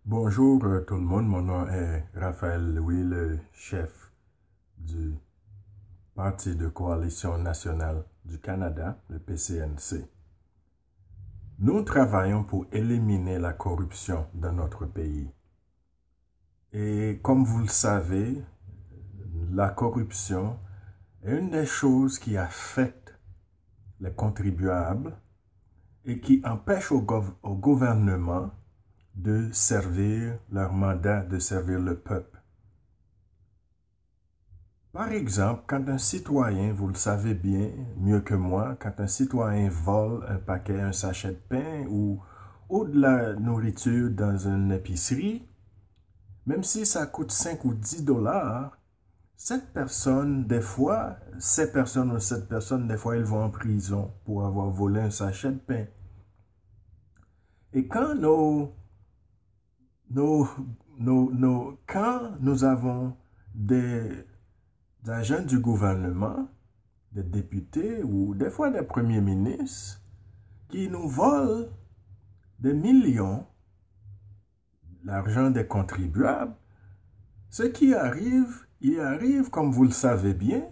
Bonjour tout le monde, mon nom est Raphaël Louis, le chef du Parti de coalition nationale du Canada, le PCNC. Nous travaillons pour éliminer la corruption dans notre pays. Et comme vous le savez, la corruption est une des choses qui affecte les contribuables et qui empêche au gouvernement de servir leur mandat, de servir le peuple. Par exemple, quand un citoyen, vous le savez bien, mieux que moi, quand un citoyen vole un sachet de pain ou de la nourriture dans une épicerie, même si ça coûte 5 ou 10 dollars, cette personne, des fois, ils vont en prison pour avoir volé un sachet de pain. Et quand quand nous avons des agents du gouvernement, des députés ou des fois des premiers ministres qui nous volent des millions, l'argent des contribuables, ce qui arrive, il arrive, comme vous le savez bien,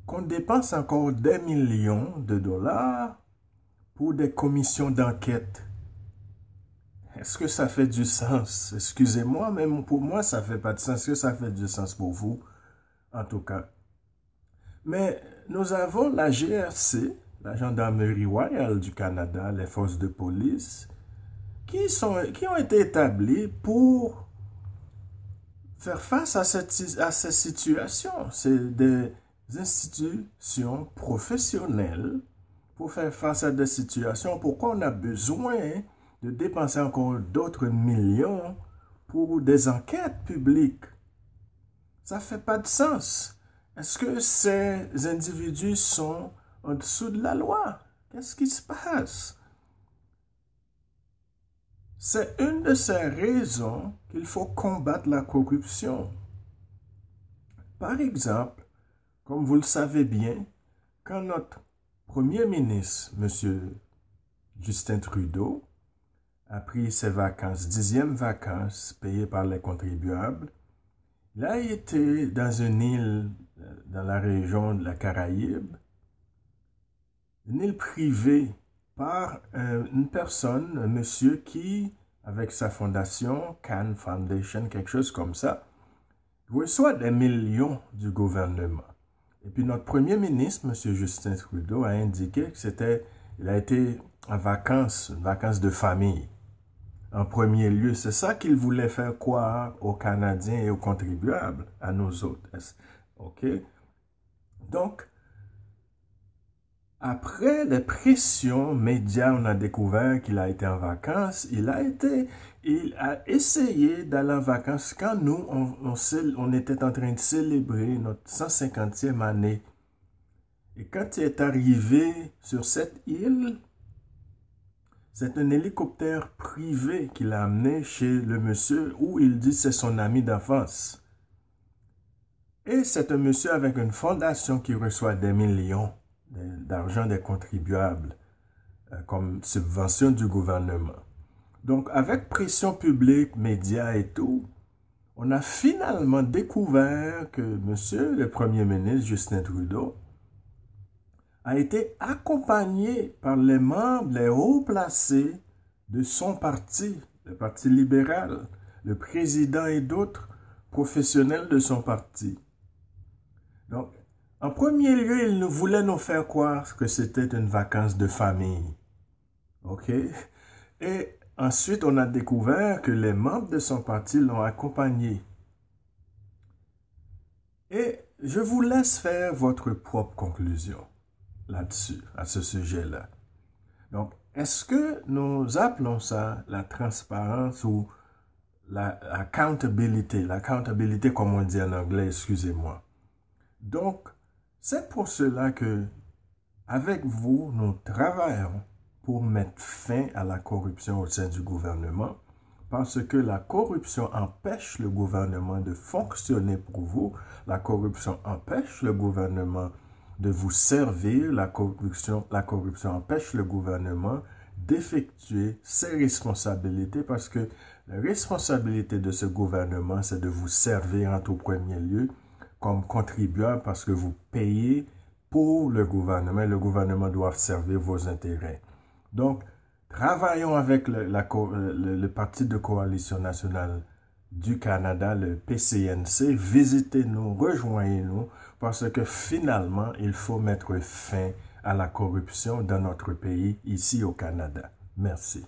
qu'on dépense encore des millions de dollars pour des commissions d'enquête. Est-ce que ça fait du sens? Excusez-moi, mais pour moi, ça ne fait pas de sens. Est-ce que ça fait du sens pour vous? En tout cas. Mais nous avons la GRC, la Gendarmerie royale du Canada, les forces de police, qui ont été établies pour faire face à ces situations. C'est des institutions professionnelles pour faire face à des situations. Pourquoi on a besoin de dépenser encore d'autres millions pour des enquêtes publiques? Ça ne fait pas de sens. Est-ce que ces individus sont en dessous de la loi? Qu'est-ce qui se passe? C'est une de ces raisons qu'il faut combattre la corruption. Par exemple, comme vous le savez bien, quand notre Premier ministre, M. Justin Trudeau, a pris ses vacances, 10e vacances payées par les contribuables, il a été dans une île dans la région de la Caraïbe, une île privée par une personne, un monsieur qui, avec sa fondation, Can Foundation, quelque chose comme ça, reçoit des millions du gouvernement. Et puis notre premier ministre, M. Justin Trudeau, a indiqué il a été en vacances, une vacances de famille. En premier lieu, c'est ça qu'il voulait faire croire aux Canadiens et aux contribuables, à nous autres. OK? Donc, après les pressions médias, on a découvert qu'il a été en vacances. Il a essayé d'aller en vacances quand nous, on était en train de célébrer notre 150e année. Et quand il est arrivé sur cette île, c'est un hélicoptère privé qu'il a amené chez le monsieur où il dit c'est son ami d'enfance. Et c'est un monsieur avec une fondation qui reçoit des millions d'argent des contribuables comme subvention du gouvernement. Donc avec pression publique, médias et tout, on a finalement découvert que monsieur le Premier ministre Justin Trudeau a été accompagné par les membres, les hauts placés de son parti, le Parti libéral, le président et d'autres professionnels de son parti. Donc, en premier lieu, il voulait nous faire croire que c'était une vacance de famille. OK? Et ensuite, on a découvert que les membres de son parti l'ont accompagné. Et je vous laisse faire votre propre conclusion là-dessus, à ce sujet-là. Donc, est-ce que nous appelons ça la transparence ou l'accountability? L'accountability, comme on dit en anglais, excusez-moi. Donc, c'est pour cela que, avec vous, nous travaillons pour mettre fin à la corruption au sein du gouvernement, parce que la corruption empêche le gouvernement de fonctionner pour vous, la corruption empêche le gouvernement de vous servir, la corruption empêche le gouvernement d'effectuer ses responsabilités parce que la responsabilité de ce gouvernement, c'est de vous servir en tout premier lieu comme contribuable parce que vous payez pour le gouvernement et le gouvernement doit servir vos intérêts. Donc, travaillons avec le Parti de coalition nationale du Canada, le PCNC, visitez-nous, rejoignez-nous, parce que finalement, il faut mettre fin à la corruption dans notre pays, ici au Canada. Merci.